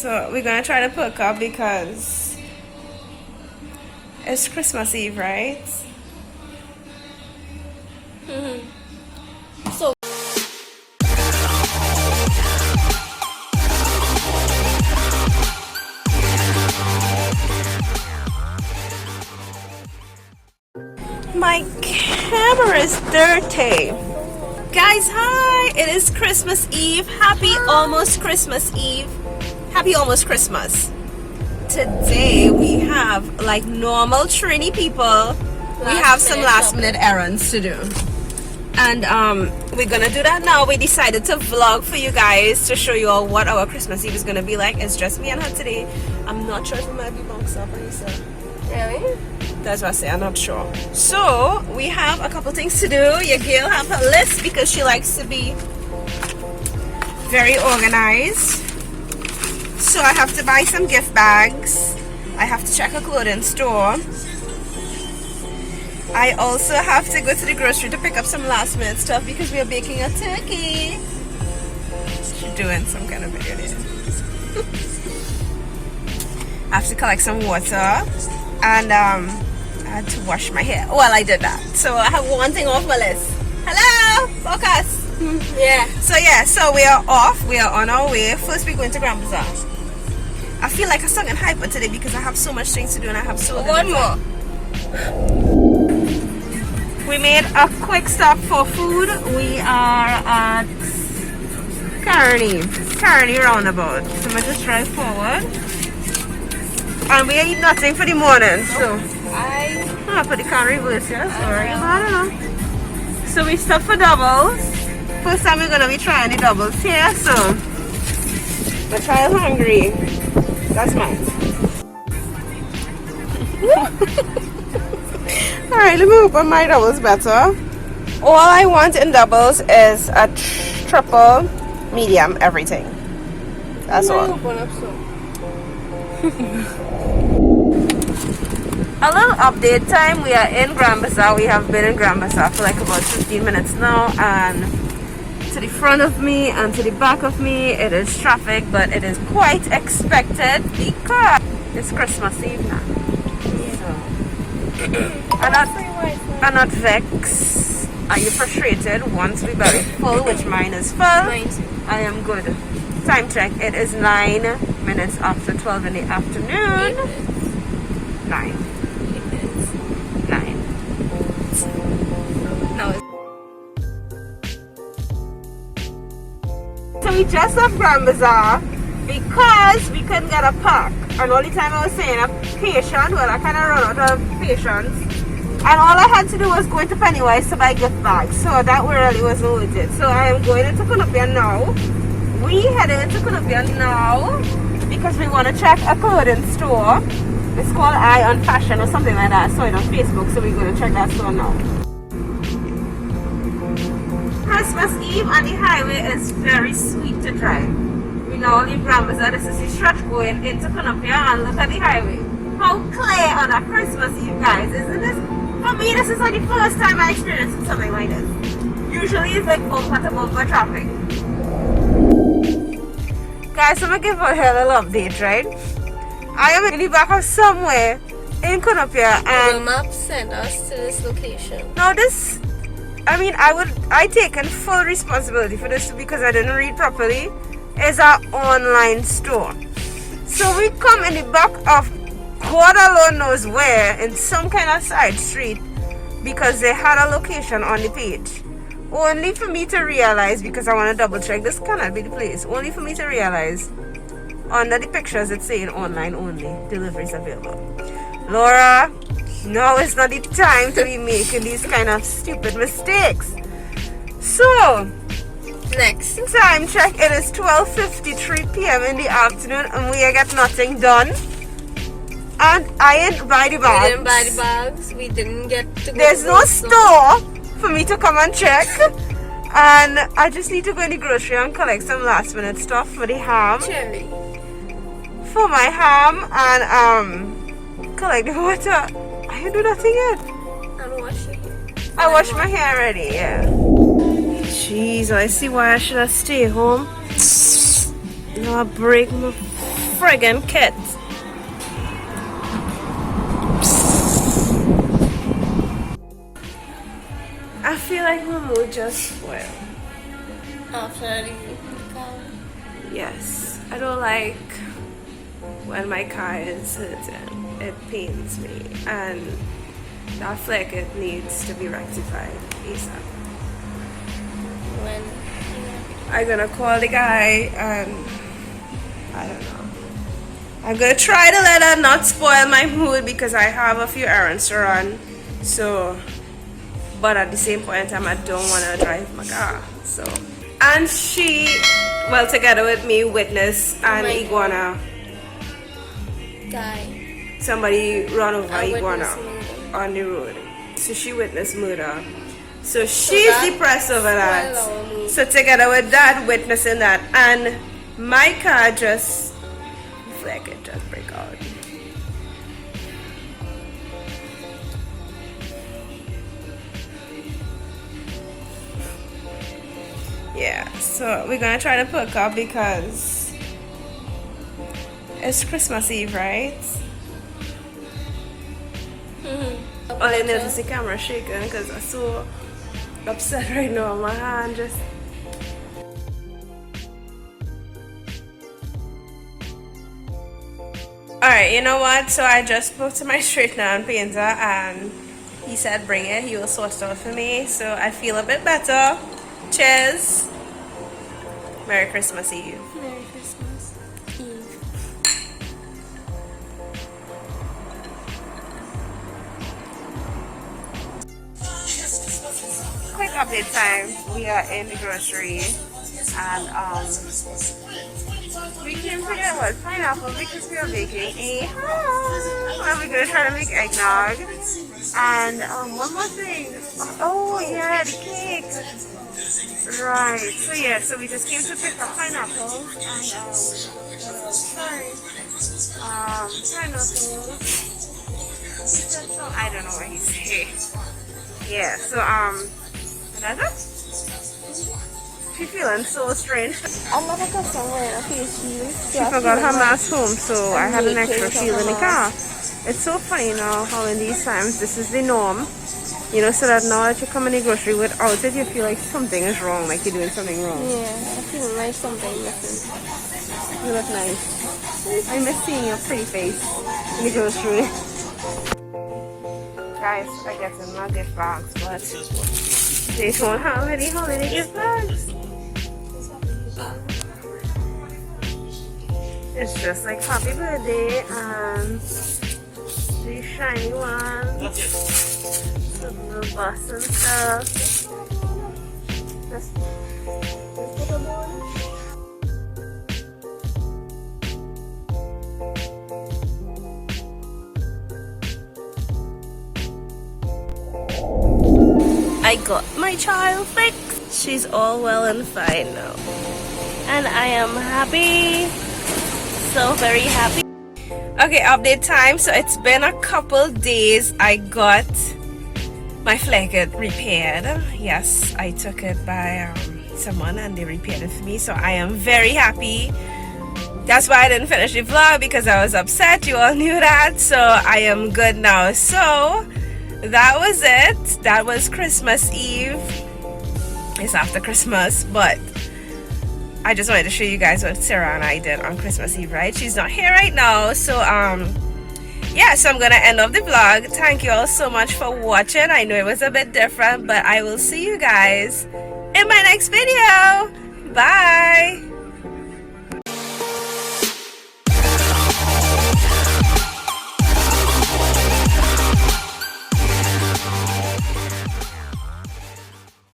So we're gonna try to perk up because it's Christmas Eve, right? So my camera is dirty. Guys, hi! It is Christmas Eve. Happy almost Christmas Eve. Happy almost Christmas. Today we have like normal Trini people. We have some last minute errands to do. And we're gonna do that now. We decided to vlog for you guys to show you all what our Christmas Eve is gonna be like. It's just me and her today. I'm not sure if it might be boxed up, Anissa. really? That's what I say, I'm not sure. So we have a couple things to do. Your girl have her list because she likes to be very organized. So I have to buy some gift bags. I have to check a clothing store. I also have to go to the grocery to pick up some last minute stuff because we are baking a turkey. She's doing some kind of video there. I have to collect some water and I had to wash my hair. Well, I did that. So I have one thing off my list. Hello, focus. Yeah. So we are off. We are on our way. First we're going to Grand Bazaar. I feel like I'm stuck in hyper today because I have so much things to do and I have so One more. We made a quick stop for food. We are at Kearney roundabout. So I'm just drive forward. And we eat nothing for the morning. So I put the car reverse, yes? Alright, I don't know. So we stopped for doubles. First time we're gonna be trying the doubles here, so my child hungry. That's mine. Alright, let me open my doubles better. All I want in doubles is a triple, medium, everything. That's all. A little update time. We are in Grand Bazaar. We have been in Grand Bazaar for like about 15 minutes now, and to the front of me and to the back of me it is traffic, but it is quite expected because it's Christmas Eve now. So I'm not vexed. Are you frustrated? Once we got it full, which mine is full, I am good. Time check, it is 9 minutes after 12 in the afternoon. 9. So we just left Grand Bazaar because we couldn't get a park. And all the time I was saying I'm patient, well I kind of run out of patience. And all I had to do was go into Pennywise to buy gift bags. So that really wasn't worth it. So I am going into Cunupia now. We headed into Cunupia now because we want to check a clothing store. It's called Eye on Fashion or something like that. I saw it on Facebook, so we're going to check that store now. Christmas Eve on the highway is very sweet to drive. We now leave Grand Bazaar. This is the stretch going into Cunupia, and look at the highway. How clear on a Christmas Eve, guys, isn't this? For me, this is like the first time I experienced something like this. Usually it's like bumper to bumper traffic. Guys, I'm going to give a little update, right? I am in the back of somewhere in Cunupia, and Google Maps sent us to this location. now this, I taken full responsibility for this because I didn't read properly. It's an online store. So we come in the back of God alone knows where, in some kind of side street, because they had a location on the page. Only for me to realize, because I want to double check, this cannot be the place. Only for me to realize, under the pictures it's saying online only, deliveries available. Laura, no, it's not the time to be making these kind of stupid mistakes. So, Next. time check, it is 12:53 p.m. in the afternoon and we got nothing done. And I didn't buy the bags. We didn't buy the bags. We didn't get to go. There's no store for me to come and check. And I just need to go in the grocery and collect some last minute stuff for the ham. Cherry. For my ham and collect the water. I didn't do nothing yet. And wash it. I washed my hair already, yeah. Jeez, I see why I should have stayed home. No, I break my friggin' kit. I feel like my mood just spoiled. After the car. Yes, I don't like when my car is hurting. It pains me, and that fleck it needs to be rectified ASAP. When I'm gonna call the guy and I don't know. I'm gonna try to let her not spoil my mood because I have a few errands to run. So, but at the same point in time, I don't want to drive my car. So, and she, well, together with me, witnessed an iguana. die. Somebody run over I iguana witnessed murder. on the road. So she witnessed murder. So she's depressed over that. So together with that, witnessing that, and my car just like it just break out. Yeah, so we're gonna try to pick up because it's Christmas Eve, right? All I know is the camera shaking because I'm so upset right now. My hand just. Alright, you know what? So I just spoke to my straightener and painter and he said bring it. He will sort it out for me. So I feel a bit better. Cheers. Merry Christmas Eve. Merry Christmas Eve. Quick update time. We are in the grocery and we came to get what? Pineapple because we are making a ham. And we're gonna try to make eggnog. And one more thing. Oh yeah, the cake. Right. So yeah, so we just came to pick up pineapple and pineapple. So I don't know what he's saying. Yeah, so that's it. She's feeling so strange. Another customer wearing a face shield. She forgot her mask home, so I had an extra shield in the car. It's so funny now how in these times this is the norm. You know, so that now that you come in the grocery without it, you feel like something is wrong, like you're doing something wrong. Yeah, I feel like something missing. You look nice. I miss seeing your pretty face in the grocery. Guys, I get some my gift bags, but they don't have any holiday gift bags. It's just like happy birthday and these shiny ones, some little bus and stuff. Let's put them on. I got my child fixed. She's all well and fine now. And I am happy. So very happy. Okay, update time. So it's been a couple days. I got my flecket repaired. Yes, I took it by someone and they repaired it for me. So I am very happy. That's why I didn't finish the vlog because I was upset. You all knew that. So I am good now. So that was it. That was Christmas Eve. It's after Christmas, but I just wanted to show you guys what Sarah and I did on Christmas Eve, right? She's not here right now, so yeah, so I'm gonna end off the vlog. Thank you all so much for watching. I know it was a bit different, but I will see you guys in my next video.